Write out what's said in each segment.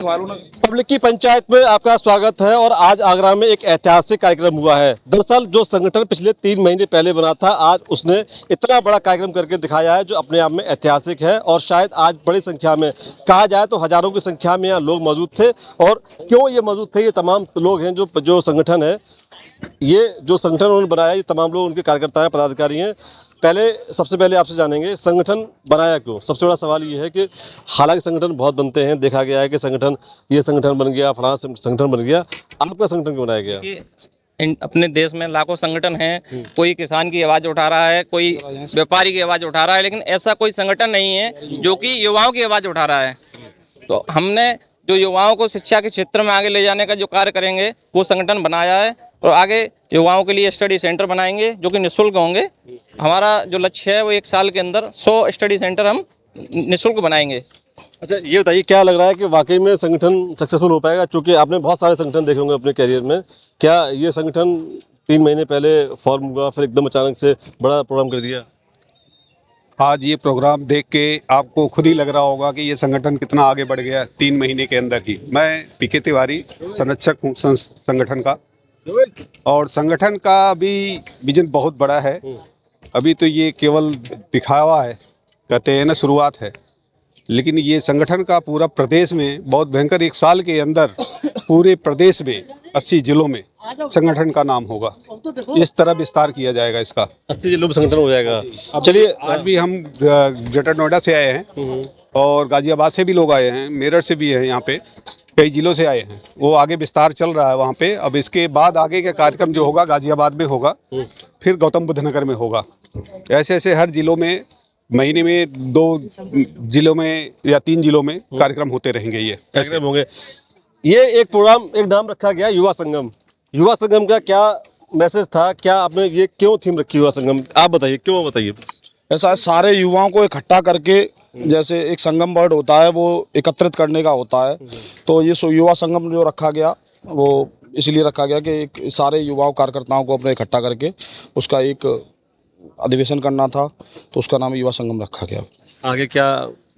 Public की पंचायत में आपका स्वागत है। और आज आगरा में एक ऐतिहासिक कार्यक्रम हुआ है। दरअसल जो संगठन पिछले 3 महीने पहले बना था, आज उसने इतना बड़ा कार्यक्रम करके दिखाया है जो अपने आप में ऐतिहासिक है। और शायद आज बड़ी संख्या में, कहा जाए तो हजारों की संख्या में यहाँ लोग मौजूद थे। और क्यों ये मौजूद थे? ये तमाम लोग हैं जो संगठन है, ये जो संगठन उन्होंने बनाया, ये तमाम लोग उनके कार्यकर्ता हैं, पदाधिकारी हैं। सबसे पहले आपसे जानेंगे संगठन बनाया क्यों। सबसे बड़ा सवाल ये है कि हालांकि संगठन बहुत बनते हैं, देखा गया है कि ये संगठन बन गया, फलाना संगठन बन गया, आपका संगठन क्यों बनाया गया? अपने देश में लाखों संगठन हैं। कोई किसान की आवाज उठा रहा है, कोई व्यापारी की आवाज उठा रहा है, लेकिन ऐसा कोई संगठन नहीं है जो कि युवाओं की आवाज उठा रहा है। तो हमने जो युवाओं को शिक्षा के क्षेत्र में आगे ले जाने का जो कार्य करेंगे, वो संगठन बनाया है। और आगे युवाओं के लिए स्टडी सेंटर बनाएंगे जो कि निःशुल्क होंगे। हमारा जो लक्ष्य है वो 1 साल के अंदर 100 स्टडी सेंटर हम निःशुल्क बनाएंगे। अच्छा, ये बताइए, क्या लग रहा है कि वाकई में संगठन सक्सेसफुल हो पाएगा? चूंकि आपने बहुत सारे संगठन देखे होंगे अपने कैरियर में, क्या ये संगठन 3 महीने पहले फॉर्म हुआ, फिर एकदम अचानक से बड़ा प्रोग्राम कर दिया? आज ये प्रोग्राम देख के आपको खुद ही लग रहा होगा कि ये संगठन कितना आगे बढ़ गया 3 महीने के अंदर ही। मैं पीके तिवारी, संरक्षक हूँ संगठन का, और संगठन का भी विजन बहुत बड़ा है। अभी तो ये केवल दिखावा है, कहते हैं ना, शुरुआत है। लेकिन ये संगठन का पूरा प्रदेश में बहुत भयंकर 1 साल के अंदर पूरे प्रदेश में 80 जिलों में संगठन का नाम होगा। इस तरह विस्तार किया जाएगा इसका। 80 जिलों में संगठन हो जाएगा। चलिए, आज भी हम ग्रेटर नोएडा से आए हैं और गाजियाबाद से भी लोग आए हैं, मेरठ से भी है, यहाँ पे कई जिलों से आए हैं। वो आगे विस्तार चल रहा है वहाँ पे। अब इसके बाद आगे का कार्यक्रम जो होगा गाजियाबाद में होगा, फिर गौतम बुद्ध नगर में होगा। ऐसे ऐसे हर जिलों में महीने में 2 जिलों में या 3 जिलों में कार्यक्रम होते रहेंगे। ये कार्यक्रम होंगे। ये एक प्रोग्राम, एक नाम रखा गया युवा संगम। युवा संगम का क्या मैसेज था? क्या आपने ये क्यों थीम रखी युवा संगम? आप बताइए, क्यों बताइए। ऐसा है, सारे युवाओं को इकट्ठा करके, जैसे एक संगम वर्ड होता है वो एकत्रित करने का होता है। तो ये युवा संगम जो रखा गया वो इसलिए रखा गया कि एक सारे युवाओं कार्यकर्ताओं को अपने इकट्ठा करके उसका एक अधिवेशन करना था, तो उसका नाम युवा संगम रखा गया। आगे क्या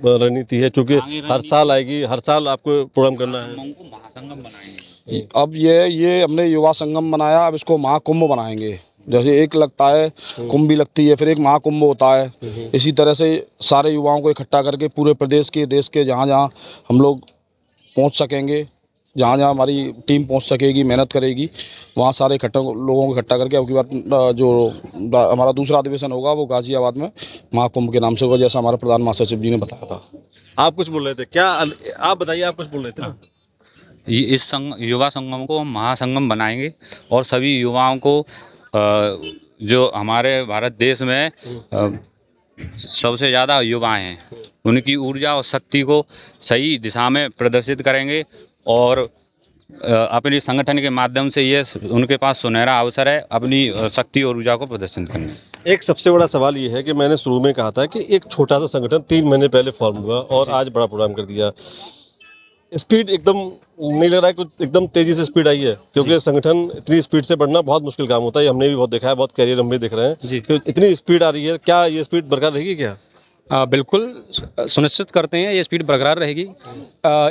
रणनीति है? चूंकि हर साल आएगी, हर साल आपको प्रोग्राम करना है। महासंगम बनाएंगे। अब ये हमने युवा संगम बनाया, अब इसको महाकुंभ बनाएंगे। जैसे एक लगता है, कुंभ भी लगती है, फिर एक महाकुंभ होता है। इसी तरह से सारे युवाओं को इकट्ठा करके पूरे प्रदेश के, देश के जहाँ जहाँ हम लोग पहुँच सकेंगे, जहाँ जहाँ हमारी टीम पहुँच सकेगी, मेहनत करेगी, वहाँ सारे लोगों को इकट्ठा करके अब की बार जो हमारा दूसरा अधिवेशन होगा वो गाजियाबाद में महाकुंभ के नाम से होगा, जैसा हमारे प्रधान महासचिव जी ने बताया था। आप कुछ बोल रहे थे क्या? आप बताइए, आप कुछ बोल रहे थे। इस युवा संगम को हम महासंगम बनाएंगे और सभी युवाओं को जो हमारे भारत देश में सबसे ज़्यादा युवा हैं, उनकी ऊर्जा और शक्ति को सही दिशा में प्रदर्शित करेंगे। और अपनी संगठन के माध्यम से ये उनके पास सुनहरा अवसर है अपनी शक्ति और ऊर्जा को प्रदर्शित करने। एक सबसे बड़ा सवाल ये है कि मैंने शुरू में कहा था कि एक छोटा सा संगठन 3 महीने पहले फॉर्म हुआ और आज बड़ा प्रोग्राम कर दिया। स्पीड एकदम नहीं लग रहा है, कुछ एकदम तेजी से स्पीड आई है? क्योंकि संगठन इतनी स्पीड से बढ़ना बहुत मुश्किल काम होता है। हमने भी बहुत देखा है, बहुत कैरियर हम भी देख रहे हैं जी। इतनी स्पीड आ रही है, क्या ये स्पीड बरकरार रहेगी क्या? बिल्कुल सुनिश्चित करते हैं ये स्पीड बरकरार रहेगी।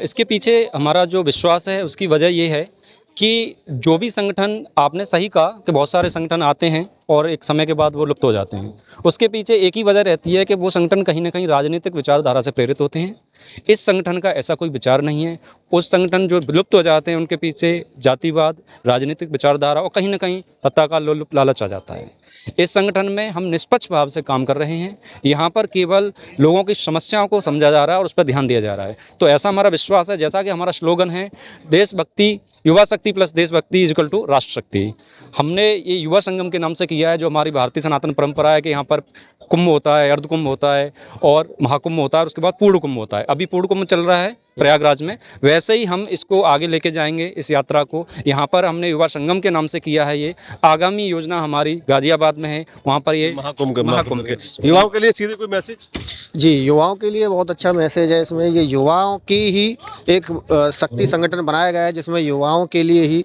इसके पीछे हमारा जो विश्वास है उसकी वजह ये है कि जो भी संगठन, आपने सही कहा कि बहुत सारे संगठन आते हैं और एक समय के बाद वो लुप्त हो जाते हैं। उसके पीछे एक ही वजह रहती है कि वो संगठन कहीं ना कहीं राजनीतिक विचारधारा से प्रेरित होते हैं। इस संगठन का ऐसा कोई विचार नहीं है। उस संगठन जो विलुप्त हो जाते हैं उनके पीछे जातिवाद, राजनीतिक विचारधारा और कहीं ना कहीं सत्ता का लोलुप लालच आ जाता है। इस संगठन में हम निष्पक्ष भाव से काम कर रहे हैं। यहाँ पर केवल लोगों की समस्याओं को समझा जा रहा है और उस पर ध्यान दिया जा रहा है। तो ऐसा हमारा विश्वास है, जैसा कि हमारा स्लोगन है, देशभक्ति, युवा शक्ति प्लस देशभक्ति इज इक्वल टू राष्ट्र शक्ति। हमने ये युवा संगम के नाम से किया है, जो हमारी भारतीय सनातन परंपरा है कि यहाँ पर कुंभ होता है, अर्ध कुंभ होता है और महाकुंभ होता है और उसके बाद पूर्ण कुंभ होता है। अभी पूर्ण कुंभ चल रहा है प्रयागराज में, वैसे ही हम इसको आगे लेके जाएंगे इस यात्रा को। यहाँ पर हमने युवा संगम के नाम से किया है। ये आगामी योजना हमारी गाजियाबाद में है, वहाँ पर ये महाकुंभ के युवाओं के लिए सीधे कोई मैसेज? जी, युवाओं के लिए बहुत अच्छा मैसेज है इसमें। ये युवाओं की ही एक शक्ति संगठन बनाया गया है, जिसमें युवाओं के लिए ही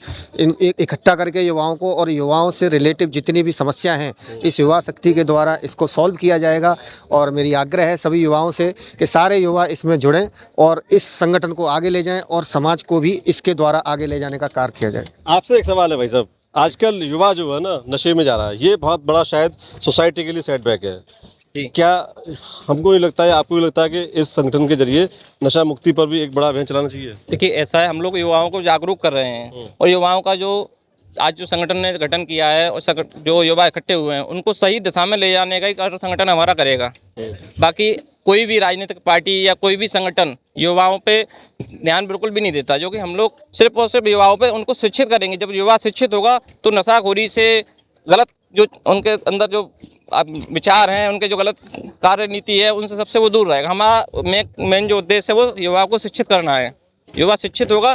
इकट्ठा करके युवाओं को और युवाओं से रिलेटिव जितनी भी समस्या हैं, इस युवा शक्ति के द्वारा इसको सॉल्व सॉल्व किया जाएगा। और मेरी आग्रह है सभी युवाओं से कि सारे युवा इसमें जुड़ें और इस संगठन को आगे ले जाएं और समाज को भी इसके द्वारा आगे ले जाने का कार्य किया जाए। आपसे एक सवाल है भाई साहब, आजकल युवा जो है ना नशे में जा रहा है, ये बहुत बड़ा शायद सोसाइटी के लिए सेटबैक है। क्या हमको नहीं लगता है, आपको नहीं लगता है कि इस संगठन के जरिए नशा मुक्ति पर भी एक बड़ा अभियान चलाना चाहिए? देखिए ऐसा है, हम लोग युवाओं को जागरूक कर रहे हैं और युवाओं का जो आज जो संगठन ने गठन किया है और जो युवा इकट्ठे हुए हैं उनको सही दिशा में ले जाने का ही कार्य संगठन हमारा करेगा। बाकी कोई भी राजनीतिक पार्टी या कोई भी संगठन युवाओं पे ध्यान बिल्कुल भी नहीं देता, जो कि हम लोग सिर्फ और सिर्फ युवाओं पे उनको शिक्षित करेंगे। जब युवा शिक्षित होगा तो नशाखोरी से गलत जो उनके अंदर जो विचार हैं, उनके जो गलत कार्य नीति है, उनसे सबसे वो दूर रहेगा। हमारा मेन जो उद्देश्य है वो युवाओं को शिक्षित करना है। युवा शिक्षित होगा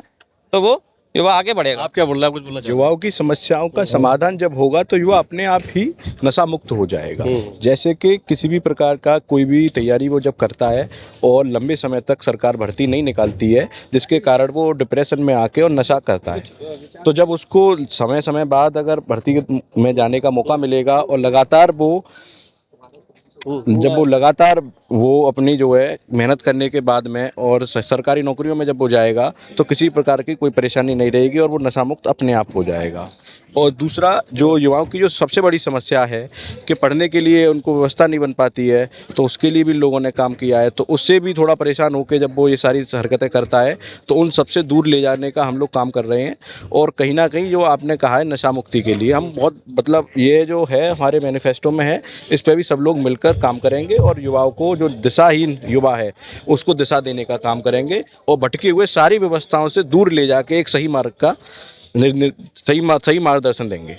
तो वो युवा आगे बढ़ेगा। आप क्या बोल रहे हैं, कुछ बोलना चाहिए? युवाओं की समस्याओं का समाधान जब होगा तो युवा अपने आप ही नशा मुक्त हो जाएगा। जैसे कि किसी भी प्रकार का कोई भी तैयारी वो जब करता है और लंबे समय तक सरकार भर्ती नहीं निकालती है, जिसके कारण वो डिप्रेशन में आके और नशा करता है, तो जब उसको समय समय बाद अगर भर्ती में जाने का मौका मिलेगा और लगातार वो अपनी जो है मेहनत करने के बाद में और सरकारी नौकरियों में जब वो जाएगा तो किसी प्रकार की कोई परेशानी नहीं रहेगी और वो नशा मुक्त अपने आप हो जाएगा। और दूसरा, जो युवाओं की जो सबसे बड़ी समस्या है कि पढ़ने के लिए उनको व्यवस्था नहीं बन पाती है, तो उसके लिए भी लोगों ने काम किया है। तो उससे भी थोड़ा परेशान होकर जब वो ये सारी हरकतें करता है तो उन सबसे दूर ले जाने का हम लोग काम कर रहे हैं। और कहीं ना कहीं जो आपने कहा है नशा मुक्ति के लिए, हम बहुत ये जो है हमारे मैनिफेस्टो में है, इस पर भी सब लोग मिलकर काम करेंगे और युवाओं को जो दिशाहीन युवा है उसको दिशा देने का काम करेंगे और भटके हुए सारी व्यवस्थाओं से दूर ले जाके एक सही मार्ग का सही मार्गदर्शन देंगे।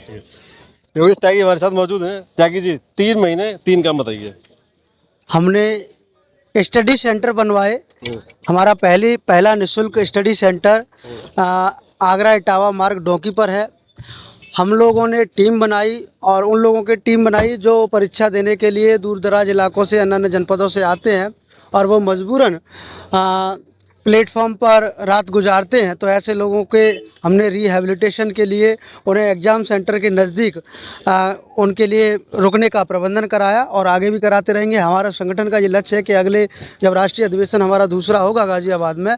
योगेश त्यागी हमारे साथ मौजूद हैं। त्यागी जी, 3 महीने 3 काम बताइए। हमने स्टडी सेंटर बनवाए। हमारा पहला निःशुल्क स्टडी सेंटर आगरा इटावा मार्ग डोंकी पर है। हम लोगों ने टीम बनाई और उन लोगों की टीम बनाई जो परीक्षा देने के लिए दूर दराज इलाकों से, अन्य जनपदों से आते हैं और वो मजबूरन प्लेटफॉर्म पर रात गुजारते हैं। तो ऐसे लोगों के हमने रिहैबिलिटेशन के लिए उन्हें एग्ज़ाम सेंटर के नज़दीक उनके लिए रुकने का प्रबंधन कराया और आगे भी कराते रहेंगे। हमारा संगठन का ये लक्ष्य है कि अगले जब राष्ट्रीय अधिवेशन हमारा दूसरा होगा गाज़ियाबाद में,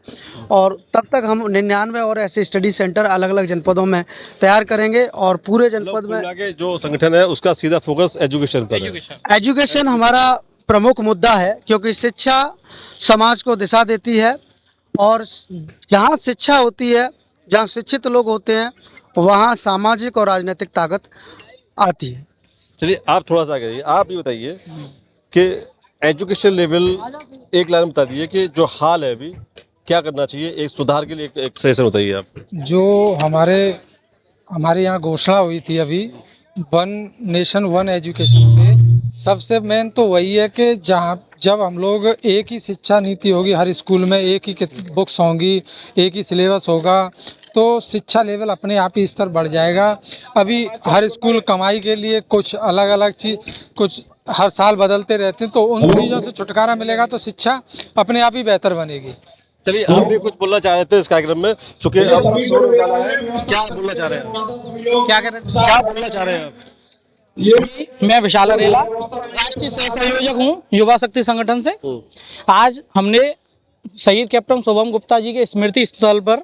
और तब तक हम 99 और ऐसे स्टडी सेंटर अलग अलग जनपदों में तैयार करेंगे और पूरे जनपद में जो संगठन है उसका सीधा फोकस एजुकेशन पर है। एजुकेशन हमारा प्रमुख मुद्दा है, क्योंकि शिक्षा समाज को दिशा देती है और जहाँ शिक्षा होती है, जहाँ शिक्षित लोग होते हैं, वहाँ सामाजिक और राजनीतिक ताकत आती है। चलिए आप थोड़ा सा करिए, आप ये बताइए कि एजुकेशन लेवल एक लाइन बता दीजिए कि जो हाल है अभी क्या करना चाहिए, एक सुधार के लिए एक सजेशन बताइए आप। जो हमारे यहाँ घोषणा हुई थी अभी 1 नेशन 1 एजुकेशन पे, सबसे मेन तो वही है कि जब हम लोग एक ही शिक्षा नीति होगी, हर स्कूल में एक ही बुक्स होंगी, एक ही सिलेबस होगा, तो शिक्षा लेवल अपने आप ही स्तर बढ़ जाएगा। अभी हर स्कूल कमाई के लिए कुछ अलग अलग चीज़ कुछ हर साल बदलते रहते हैं, तो उन चीज़ों से छुटकारा मिलेगा तो शिक्षा अपने आप ही बेहतर बनेगी। चलिए आप भी कुछ बोलना चाह रहे थे इस कार्यक्रम में, चूंकि क्या बोलना चाह रहे हैं, क्या बोलना चाह रहे हैं आप? मैं विशाल अरेला राष्ट्रीय सह संयोजक हूँ युवा शक्ति संगठन से। आज हमने शहीद कैप्टन शुभम गुप्ता जी के स्मृति स्थल पर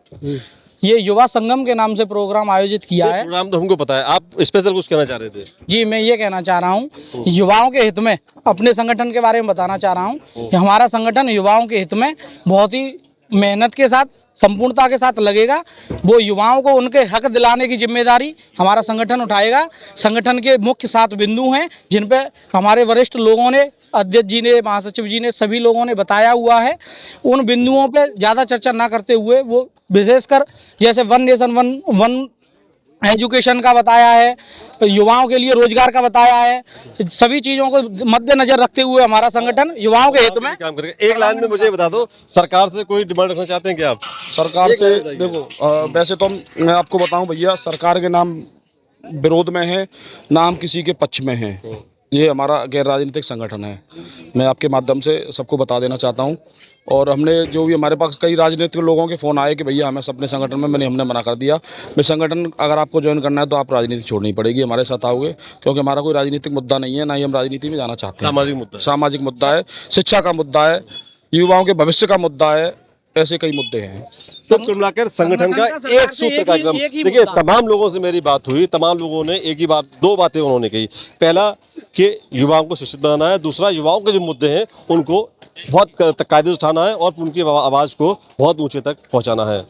ये युवा संगम के नाम से प्रोग्राम आयोजित किया है। प्रोग्राम तो हमको पता है, आप स्पेशल कुछ कहना चाह रहे थे? जी, मैं ये कहना चाह रहा हूँ, युवाओं के हित में अपने संगठन के बारे में बताना चाह रहा हूँ। हमारा संगठन युवाओं के हित में बहुत ही मेहनत के साथ, संपूर्णता के साथ लगेगा। वो युवाओं को उनके हक दिलाने की जिम्मेदारी हमारा संगठन उठाएगा। संगठन के मुख्य 7 बिंदु हैं जिन पे हमारे वरिष्ठ लोगों ने, अध्यक्ष जी ने, महासचिव जी ने, सभी लोगों ने बताया हुआ है। उन बिंदुओं पे ज़्यादा चर्चा ना करते हुए वो विशेषकर जैसे 1 नेशन 1 एजुकेशन का बताया है, युवाओं के लिए रोजगार का बताया है, सभी चीज़ों को मद्देनजर रखते हुए हमारा संगठन युवाओं के हित में काम करेगा। एक लाइन में मुझे बता दो, सरकार से कोई डिमांड रखना चाहते हैं क्या आप? सरकार से देखो, वैसे तो मैं आपको बताऊं भैया, सरकार के नाम विरोध में है ना हम किसी के पक्ष में हैं। ये हमारा गैर राजनीतिक संगठन है। मैं आपके माध्यम से सबको बता देना चाहता हूँ। और हमने जो भी हमारे पास कई राजनीतिक लोगों के फ़ोन आए कि भैया हमें अपने संगठन में हमने मना कर दिया। मैं संगठन अगर आपको ज्वाइन करना है तो आप राजनीति छोड़नी पड़ेगी, हमारे साथ आओगे, क्योंकि हमारा कोई राजनीतिक मुद्दा नहीं है, ना ही हम राजनीति में जाना चाहते हैं। सामाजिक मुद्दा है। सामाजिक मुद्दा है, शिक्षा का मुद्दा है, युवाओं के भविष्य का मुद्दा है, ऐसे कई मुद्दे हैं। तो कुल मिलाकर संगठन का एक सूत्र कार्यक्रम। देखिए, तमाम लोगों से मेरी बात हुई, तमाम लोगों ने एक ही बात, दो बातें उन्होंने कही। पहला कि युवाओं को शिक्षित बनाना है, दूसरा युवाओं के जो मुद्दे हैं उनको बहुत कायदे से उठाना है और उनकी आवाज़ को बहुत ऊंचे तक पहुंचाना है।